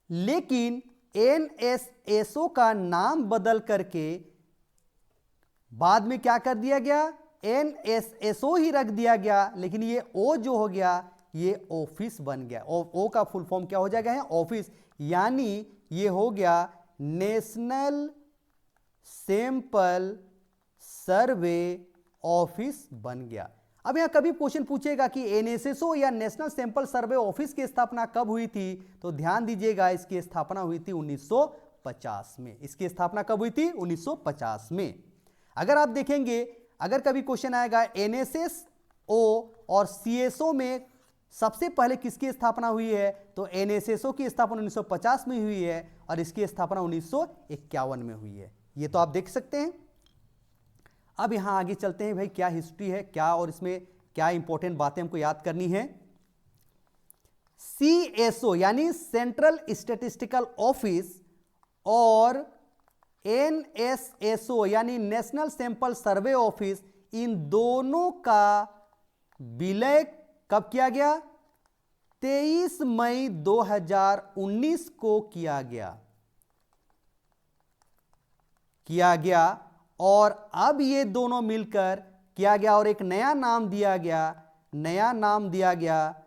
लेकिन एनएसएसओ का नाम बदल करके बाद में क्या कर दिया गया, एनएसएसओ ही रख दिया गया, लेकिन ये ओ जो हो गया ये ऑफिस बन गया। ओ का फुल फॉर्म क्या हो जाएगा है ऑफिस, यानी ये हो गया नेशनल सैंपल सर्वे ऑफिस बन गया। अब यहां कभी क्वेश्चन पूछेगा कि एनएसएसओ या नेशनल सैंपल सर्वे ऑफिस की स्थापना कब हुई थी, तो ध्यान दीजिएगा इसकी स्थापना हुई थी 1950 में। इसकी स्थापना कब हुई थी, 1950 में। अगर आप देखेंगे, अगर कभी क्वेश्चन आएगा एनएसएसओ और सीएसओ में सबसे पहले किसकी स्थापना हुई है, तो एनएसएसओ की स्थापना 1950 में हुई है और इसकी स्थापना 1951 में हुई है। ये तो आप देख सकते हैं। अब यहां आगे चलते हैं भाई, क्या हिस्ट्री है क्या और इसमें क्या इंपॉर्टेंट बातें हमको याद करनी है। सीएसओ यानी सेंट्रल स्टैटिस्टिकल ऑफिस और एनएसएसओ यानी नेशनल सैंपल सर्वे ऑफिस, इन दोनों का विलय कब किया गया, 23 मई 2019 को किया गया और अब ये दोनों मिलकर किया गया और एक नया नाम दिया गया,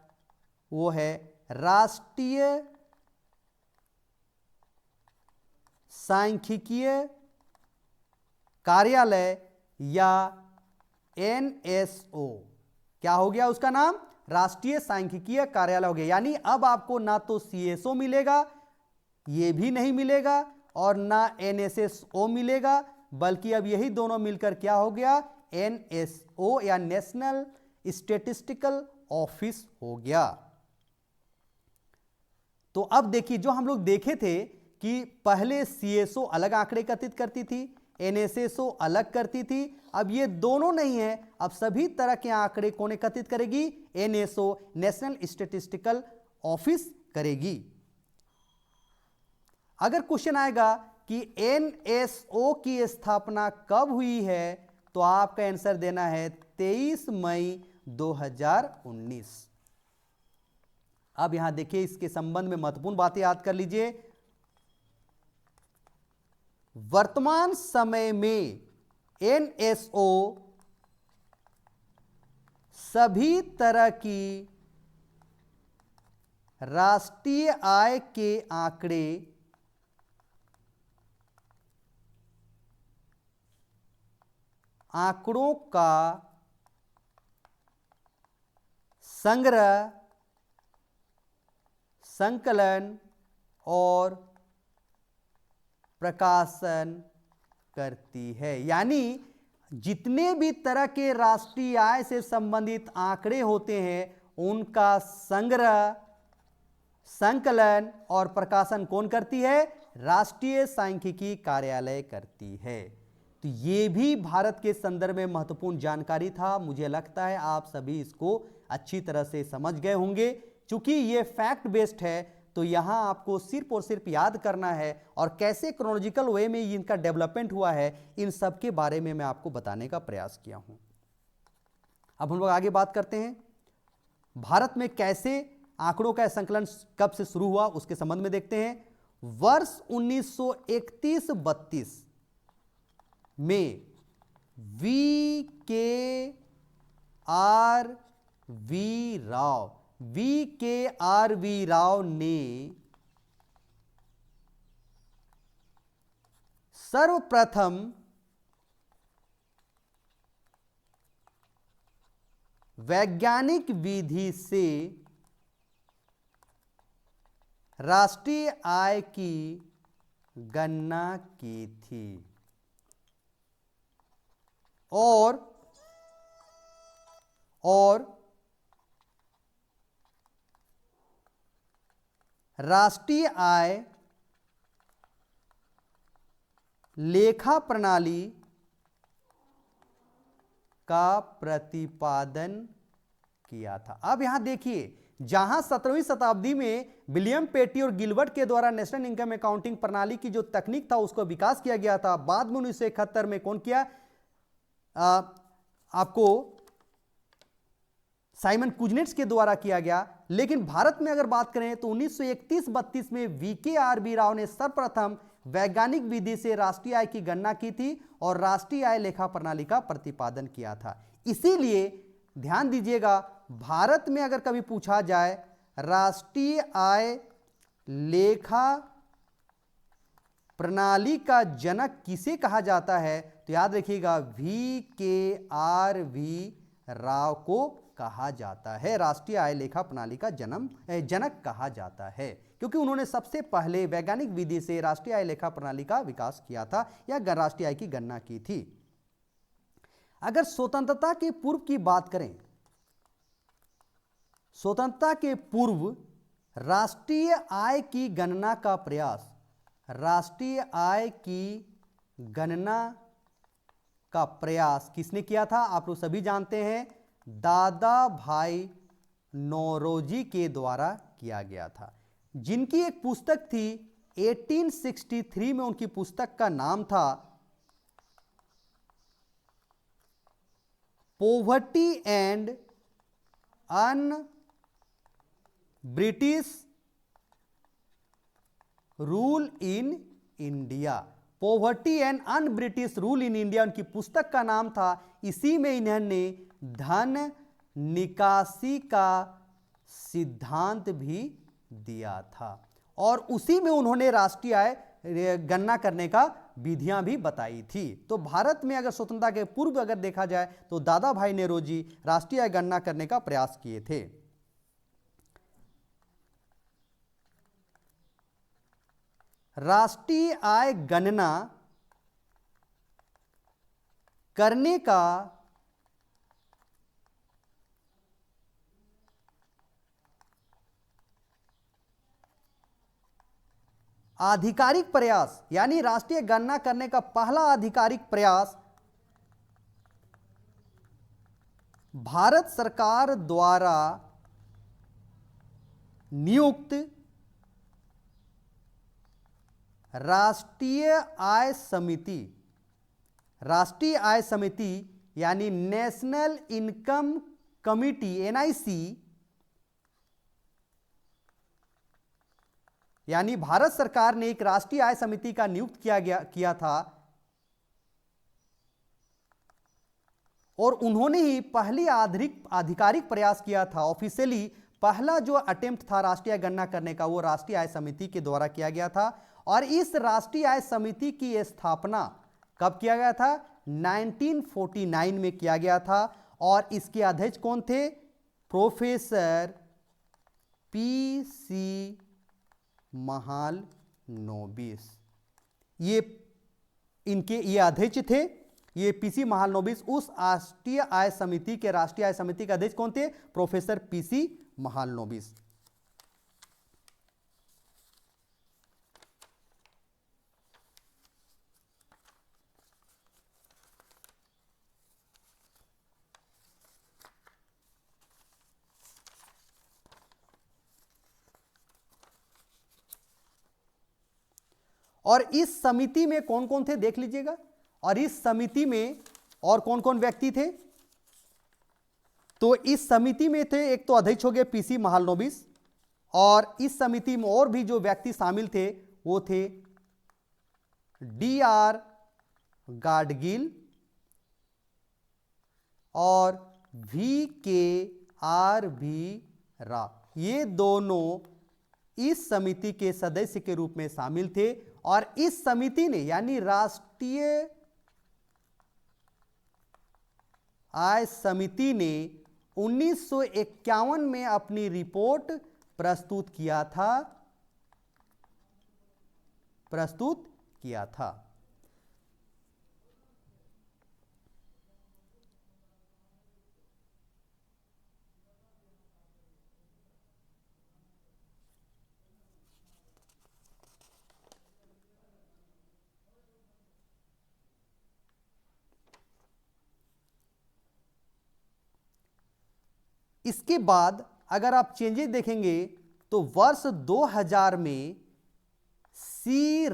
वो है राष्ट्रीय सांख्यिकीय कार्यालय या एनएसओ। क्या हो गया उसका नाम, राष्ट्रीय सांख्यिकीय कार्यालय हो गया। यानी अब आपको ना तो सीएसओ मिलेगा, ये भी नहीं मिलेगा, और ना एनएसएसओ मिलेगा, बल्कि अब यही दोनों मिलकर क्या हो गया, एनएसओ या नेशनल स्टैटिस्टिकल ऑफिस हो गया। तो अब देखिए, जो हम लोग देखे थे कि पहले सीएसओ अलग आंकड़े एकत्रित करती थी, एनएसएसओ अलग करती थी, अब ये दोनों नहीं है, अब सभी तरह के आंकड़े कौन एकत्रित करेगी, एनएसओ नेशनल स्टैटिस्टिकल ऑफिस करेगी। अगर क्वेश्चन आएगा कि एनएसओ की स्थापना कब हुई है, तो आपका आंसर देना है 23 मई 2019। अब यहां देखिए, इसके संबंध में महत्वपूर्ण बातें याद कर लीजिए। वर्तमान समय में एनएसओ सभी तरह की राष्ट्रीय आय के आंकड़ों का संग्रह, संकलन और प्रकाशन करती है। यानी जितने भी तरह के राष्ट्रीय आय से संबंधित आंकड़े होते हैं, उनका संग्रह, संकलन और प्रकाशन कौन करती है, राष्ट्रीय सांख्यिकी कार्यालय करती है। तो ये भी भारत के संदर्भ में महत्वपूर्ण जानकारी था। मुझे लगता है आप सभी इसको अच्छी तरह से समझ गए होंगे। चूंकि ये फैक्ट बेस्ड है, तो यहां आपको सिर्फ और सिर्फ याद करना है और कैसे क्रोनोलॉजिकल वे में इनका डेवलपमेंट हुआ है, इन सब के बारे में मैं आपको बताने का प्रयास किया हूं। अब हम लोग आगे बात करते हैं, भारत में कैसे आंकड़ों का संकलन कब से शुरू हुआ उसके संबंध में देखते हैं। वर्ष 1931-32 में वी.के.आर.वी. राव ने सर्वप्रथम वैज्ञानिक विधि से राष्ट्रीय आय की गणना की थी और राष्ट्रीय आय लेखा प्रणाली का प्रतिपादन किया था। अब यहां देखिए, जहां 17वीं शताब्दी में विलियम पेटी और गिलबर्ट के द्वारा नेशनल इनकम अकाउंटिंग प्रणाली की जो तकनीक था उसको विकास किया गया था, बाद में 1971 में कौन किया, आपको साइमन कुजनेट्स के द्वारा किया गया। लेकिन भारत में अगर बात करें तो 1931-32 में वीके.आर.बी. राव ने सर्वप्रथम वैज्ञानिक विधि से राष्ट्रीय आय की गणना की थी और राष्ट्रीय आय लेखा प्रणाली का प्रतिपादन किया था। इसीलिए ध्यान दीजिएगा, भारत में अगर कभी पूछा जाए राष्ट्रीय आय लेखा प्रणाली का जनक किसे कहा जाता है, तो याद रखिएगा वीके.आर.बी. राव को कहा जाता है। राष्ट्रीय आय लेखा प्रणाली का जनक कहा जाता है, क्योंकि उन्होंने सबसे पहले वैज्ञानिक विधि से राष्ट्रीय आय लेखा प्रणाली का विकास किया था या राष्ट्रीय आय की गणना की थी। अगर स्वतंत्रता के पूर्व की बात करें, स्वतंत्रता के पूर्व राष्ट्रीय आय की गणना का प्रयास, राष्ट्रीय आय की गणना का प्रयास किसने किया था? आप लोग सभी जानते हैं, दादा भाई नौरोजी के द्वारा किया गया था, जिनकी एक पुस्तक थी 1863 में। उनकी पुस्तक का नाम था poverty and un British rule in India. Poverty and un British rule in India उनकी पुस्तक का नाम था। इसी में इन्होंने धन निकासी का सिद्धांत भी दिया था और उसी में उन्होंने राष्ट्रीय आय गणना करने का विधियां भी बताई थी। तो भारत में अगर स्वतंत्रता के पूर्व अगर देखा जाए तो दादा भाई नौरोजी राष्ट्रीय आय गणना करने का प्रयास किए थे। राष्ट्रीय आय गणना करने का आधिकारिक प्रयास, यानी राष्ट्रीय गणना करने का पहला आधिकारिक प्रयास भारत सरकार द्वारा नियुक्त राष्ट्रीय आय समिति, राष्ट्रीय आय समिति यानी नेशनल इनकम कमिटी एनआईसी, यानी भारत सरकार ने एक राष्ट्रीय आय समिति का नियुक्त किया था और उन्होंने ही पहली आधिकारिक प्रयास किया था। ऑफिशियली पहला जो अटेम्प्ट था राष्ट्रीय गणना करने का वो राष्ट्रीय आय समिति के द्वारा किया गया था और इस राष्ट्रीय आय समिति की स्थापना कब किया गया था? 1949 में किया गया था और इसके अध्यक्ष कौन थे? Professor PC Mahalanobis. ये अध्यक्ष थे, ये पीसी महालनोबिस। उस राष्ट्रीय आय समिति के अध्यक्ष कौन थे? Professor PC Mahalanobis. और इस समिति में कौन कौन थे देख लीजिएगा। और इस समिति में और कौन कौन व्यक्ति थे? तो इस समिति में थे, एक तो अध्यक्ष हो गए पीसी महालनोबिस और इस समिति में और भी जो व्यक्ति शामिल थे वो थे डी.आर. गाडगिल और वीके.आर.बी. राव। ये दोनों इस समिति के सदस्य के रूप में शामिल थे और इस समिति ने यानी राष्ट्रीय आय समिति ने 1951 में अपनी रिपोर्ट प्रस्तुत किया था। इसके बाद अगर आप चेंजेस देखेंगे तो वर्ष 2000 में सी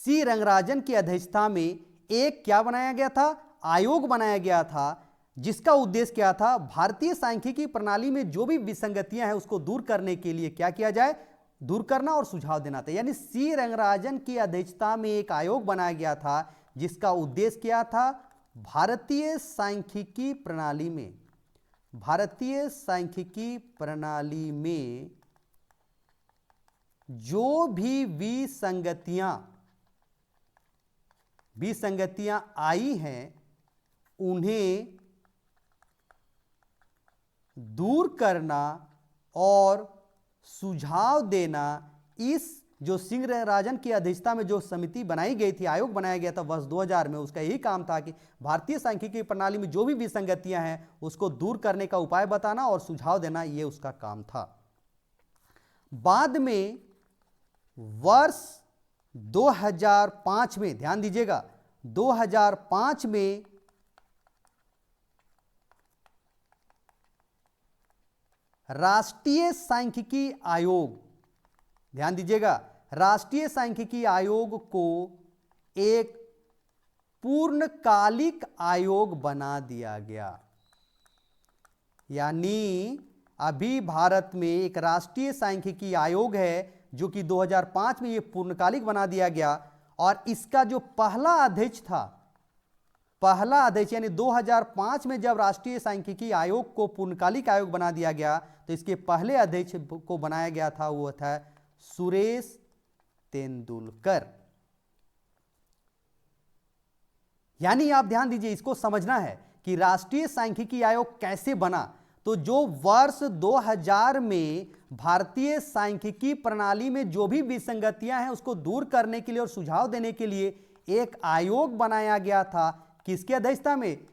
सी रंगराजन की अध्यक्षता में एक क्या बनाया गया था, आयोग बनाया गया था, जिसका उद्देश्य क्या था, भारतीय सांख्यिकी प्रणाली में जो भी विसंगतियां हैं उसको दूर करने के लिए क्या किया जाए, दूर करना और सुझाव देना था। यानी सी रंगराजन की अध्यक्षता में एक आयोग बनाया गया था जिसका उद्देश्य क्या था, भारतीय सांख्यिकी प्रणाली में, भारतीय सांख्यिकी प्रणाली में जो भी विसंगतियां आई हैं उन्हें दूर करना और सुझाव देना। इस जो सिंह राजन की अध्यक्षता में जो समिति बनाई गई थी, आयोग बनाया गया था वर्ष 2000 में, उसका यही काम था कि भारतीय सांख्यिकी प्रणाली में जो भी विसंगतियां हैं उसको दूर करने का उपाय बताना और सुझाव देना, यह उसका काम था। बाद में वर्ष 2005 में, ध्यान दीजिएगा, 2005 में राष्ट्रीय सांख्यिकी आयोग, ध्यान दीजिएगा, राष्ट्रीय सांख्यिकी आयोग को एक पूर्णकालिक आयोग बना दिया गया। यानी अभी भारत में एक राष्ट्रीय सांख्यिकी आयोग है जो कि 2005 में यह पूर्णकालिक बना दिया गया, और इसका जो पहला अध्यक्ष था, पहला अध्यक्ष यानी 2005 में जब राष्ट्रीय सांख्यिकी आयोग को पूर्णकालिक आयोग बना दिया गया तो इसके पहले अध्यक्ष को बनाया गया था, वो था सुरेश तेंदुलकर। यानी आप ध्यान दीजिए, इसको समझना है कि राष्ट्रीय सांख्यिकी आयोग कैसे बना। तो जो वर्ष 2000 में भारतीय सांख्यिकी प्रणाली में जो भी विसंगतियां हैं उसको दूर करने के लिए और सुझाव देने के लिए एक आयोग बनाया गया था। किसकी अध्यक्षता में?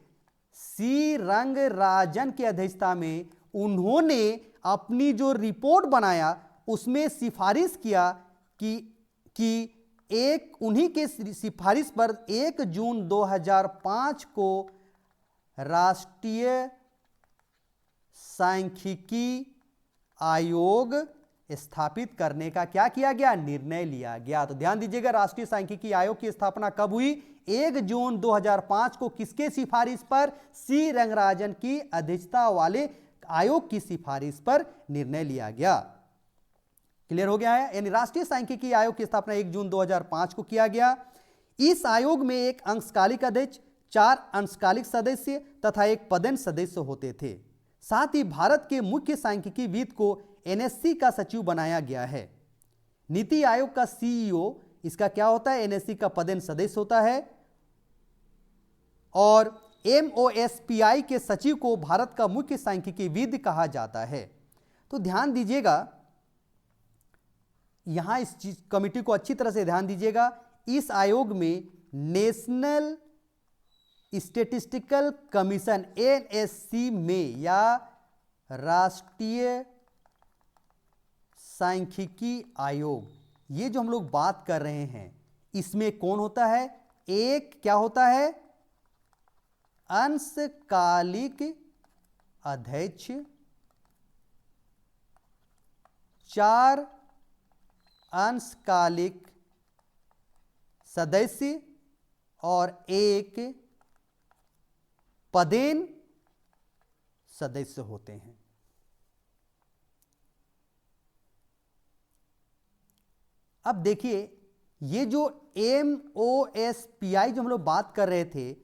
सी रंगराजन की अध्यक्षता में। उन्होंने अपनी जो रिपोर्ट बनाया उसमें सिफारिश किया कि उन्हीं के सिफारिश पर 1 जून 2005 को राष्ट्रीय सांख्यिकी आयोग स्थापित करने का क्या किया गया, निर्णय लिया गया। तो ध्यान दीजिएगा, राष्ट्रीय सांख्यिकी आयोग की स्थापना कब हुई? 1 जून 2005 को। किसके सिफारिश पर? सी रंगराजन की अध्यक्षता वाले आयोग की सिफारिश पर निर्णय लिया गया। क्लियर हो गया है? यानी राष्ट्रीय सांख्यिकी आयोग की स्थापना 1 जून 2005 को किया गया। इस आयोग में एक अंशकालिक अध्यक्ष, 4 अंशकालिक सदस्य तथा एक पदेन सदस्य होते थे। साथ ही भारत के मुख्य सांख्यिकीविद को एनएससी का सचिव बनाया गया है। नीति आयोग का सीईओ इसका क्या होता है? एनएससी का पदेन सदस्य होता है। और एमओएसपीआई के सचिव को भारत का मुख्य सांख्यिकीविद कहा जाता है। तो ध्यान दीजिएगा, यहां इस कमिटी को अच्छी तरह से ध्यान दीजिएगा। इस आयोग में नेशनल स्टैटिस्टिकल कमीशन एनएससी में या राष्ट्रीय सांख्यिकी आयोग, ये जो हम लोग बात कर रहे हैं, इसमें कौन होता है? एक क्या होता है? अंशकालिक अध्यक्ष, 4 अंशकालिक सदस्य और एक पदेन सदस्य होते हैं। अब देखिए, ये जो एमओएसपीआई जो हम लोग बात कर रहे थे,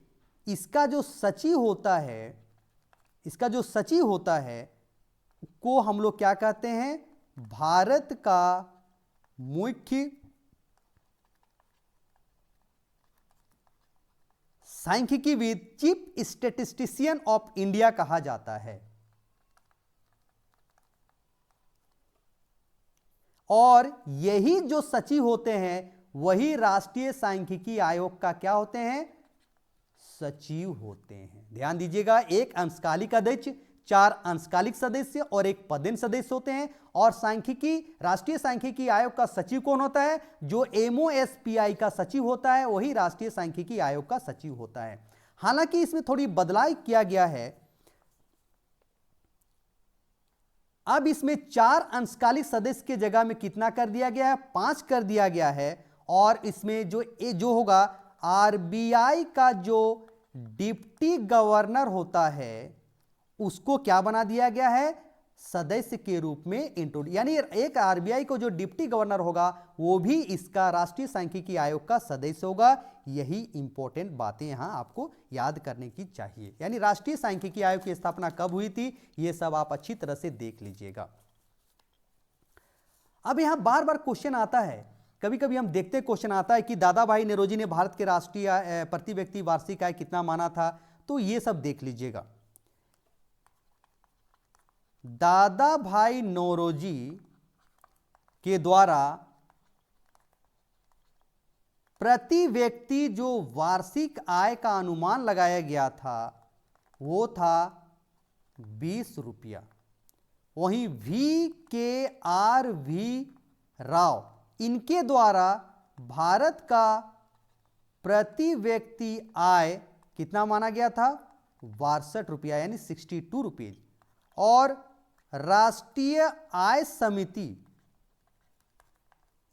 इसका जो सचिव होता है, को हम लोग क्या कहते हैं? भारत का मुख्य सांख्यिकीविद, चीफ स्टैटिस्टिशियन ऑफ इंडिया कहा जाता है। और यही जो सचिव होते हैं वही राष्ट्रीय सांख्यिकी आयोग का क्या होते हैं? सचिव होते हैं। ध्यान दीजिएगा, एक अंशकालिक अध्यक्ष, 4 अंशकालिक सदस्य और एक पदेन सदस्य होते हैं। और राष्ट्रीय सांख्यिकी आयोग का सचिव कौन होता है? जो एमओएसपीआई का सचिव होता है वही राष्ट्रीय सांख्यिकी आयोग का सचिव होता है। हालांकि इसमें थोड़ी बदलाव किया गया है। अब इसमें 4 अंशकालिक सदस्य की जगह में कितना कर दिया गया है? 5 कर दिया गया है। और इसमें जो होगा आरबीआई का जो डिप्टी गवर्नर होता है उसको क्या बना दिया गया है, सदस्य के रूप में इंट्रोड्यूस, यानी एक आरबीआई को जो डिप्टी गवर्नर होगा वो भी इसका राष्ट्रीय सांख्यिकी आयोग का सदस्य होगा। यही इंपॉर्टेंट बातें यहां आपको याद करने की चाहिए। यानी राष्ट्रीय सांख्यिकी आयोग की स्थापना कब हुई थी, ये सब आप अच्छी तरह से देख लीजिएगा। अब यहां बार बार क्वेश्चन आता है, कभी कभी हम देखते क्वेश्चन आता है कि दादा भाई नौरोजी ने भारत के राष्ट्रीय प्रति व्यक्ति वार्षिक आय कितना माना था, तो ये सब देख लीजिएगा। दादा भाई नौरोजी के द्वारा प्रति व्यक्ति जो वार्षिक आय का अनुमान लगाया गया था वो था 20 रुपया। वहीं VKRV राव इनके द्वारा भारत का प्रति व्यक्ति आय कितना माना गया था, 62 रुपया, यानी 62 रुपीज। और राष्ट्रीय आय समिति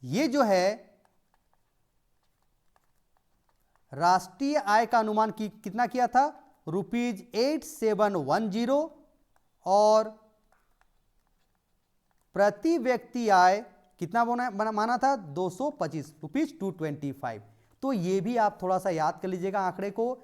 ये जो है राष्ट्रीय आय का अनुमान कितना किया था, ₹8710, और प्रति व्यक्ति आय कितना माना था, 225 रुपीज, 225। तो ये भी आप थोड़ा सा याद कर लीजिएगा आंकड़े को।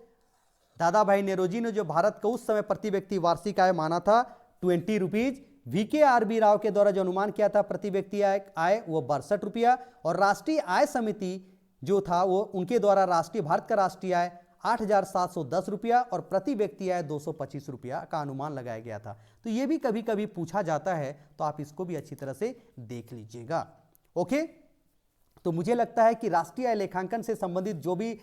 दादा भाई नौरोजी ने जो भारत का उस समय प्रति व्यक्ति वार्षिक आय माना था 20 रुपीज, VKRV राव के द्वारा जो अनुमान किया था प्रति व्यक्ति आय वो 62 रुपया, और राष्ट्रीय आय समिति जो था वो उनके द्वारा भारत का राष्ट्रीय आय 8,710 रुपया और प्रति व्यक्ति आय 225 रुपया का अनुमान लगाया गया था। तो ये भी कभी कभी पूछा जाता है, तो आप इसको भी अच्छी तरह से देख लीजिएगा। ओके, तो मुझे लगता है कि राष्ट्रीय आय लेखांकन से संबंधित जो भी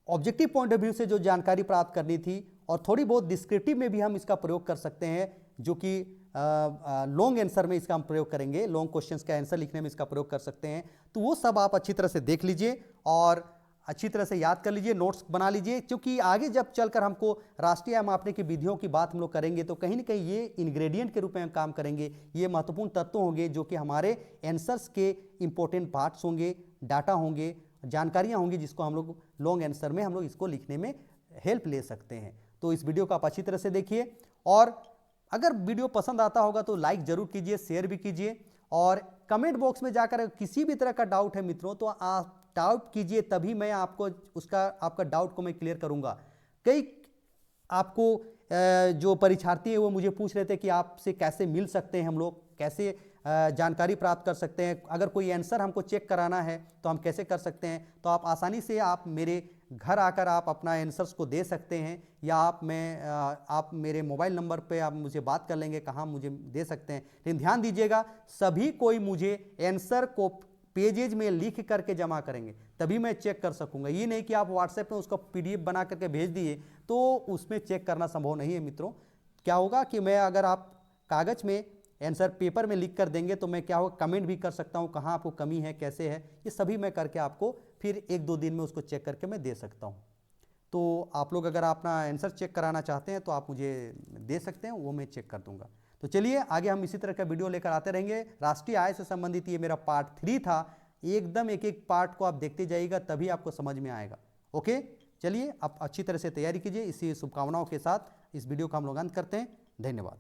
ऑब्जेक्टिव पॉइंट ऑफ व्यू से जो जानकारी प्राप्त करनी थी, और थोड़ी बहुत डिस्क्रिप्टिव में भी हम इसका प्रयोग कर सकते हैं, जो कि लॉन्ग आंसर में इसका हम प्रयोग करेंगे, लॉन्ग क्वेश्चंस का आंसर लिखने में इसका प्रयोग कर सकते हैं। तो वो सब आप अच्छी तरह से देख लीजिए और अच्छी तरह से याद कर लीजिए, नोट्स बना लीजिए, क्योंकि आगे जब चलकर हमको राष्ट्रीय आय मापने की विधियों की बात हम लोग करेंगे तो कहीं ना कहीं ये इंग्रेडिएंट के रूप में हम काम करेंगे। ये महत्वपूर्ण तत्व होंगे जो कि हमारे आंसर्स के इंपॉर्टेंट पार्ट्स होंगे, डाटा होंगे, जानकारियाँ होंगी, जिसको हम लोग लॉन्ग आंसर में हम लोग इसको लिखने में हेल्प ले सकते हैं। तो इस वीडियो को आप अच्छी तरह से देखिए, और अगर वीडियो पसंद आता होगा तो लाइक जरूर कीजिए, शेयर भी कीजिए, और कमेंट बॉक्स में जाकर किसी भी तरह का डाउट है मित्रों तो आप डाउट कीजिए, तभी मैं आपको आपका डाउट को मैं क्लियर करूंगा। कई आपको जो परीक्षार्थी है वो मुझे पूछ रहे थे कि आपसे कैसे मिल सकते हैं हम लोग, कैसे जानकारी प्राप्त कर सकते हैं, अगर कोई आंसर हमको चेक कराना है तो हम कैसे कर सकते हैं। तो आप आसानी से आप मेरे घर आकर आप अपना आंसर्स को दे सकते हैं, या आप मेरे मोबाइल नंबर पे आप मुझे बात कर लेंगे कहाँ मुझे दे सकते हैं। लेकिन ध्यान दीजिएगा, सभी कोई मुझे आंसर को पेजेज में लिख करके जमा करेंगे तभी मैं चेक कर सकूंगा। ये नहीं कि आप व्हाट्सएप में उसको PDF बना करके भेज दिए तो उसमें चेक करना संभव नहीं है मित्रों। क्या होगा कि मैं अगर आप कागज में आंसर पेपर में लिख कर देंगे तो मैं क्या होगा, कमेंट भी कर सकता हूँ कहाँ आपको कमी है, कैसे है, ये सभी मैं करके आपको फिर 1-2 दिन में उसको चेक करके मैं दे सकता हूँ। तो आप लोग अगर अपना आंसर चेक कराना चाहते हैं तो आप मुझे दे सकते हैं, वो मैं चेक कर दूंगा। तो चलिए आगे हम इसी तरह का वीडियो लेकर आते रहेंगे। राष्ट्रीय आय से संबंधित ये मेरा पार्ट 3 था, एकदम एक एक पार्ट को आप देखते जाइएगा तभी आपको समझ में आएगा। ओके, चलिए आप अच्छी तरह से तैयारी कीजिए। इसी शुभकामनाओं के साथ इस वीडियो का हम लोग अंत करते हैं। धन्यवाद।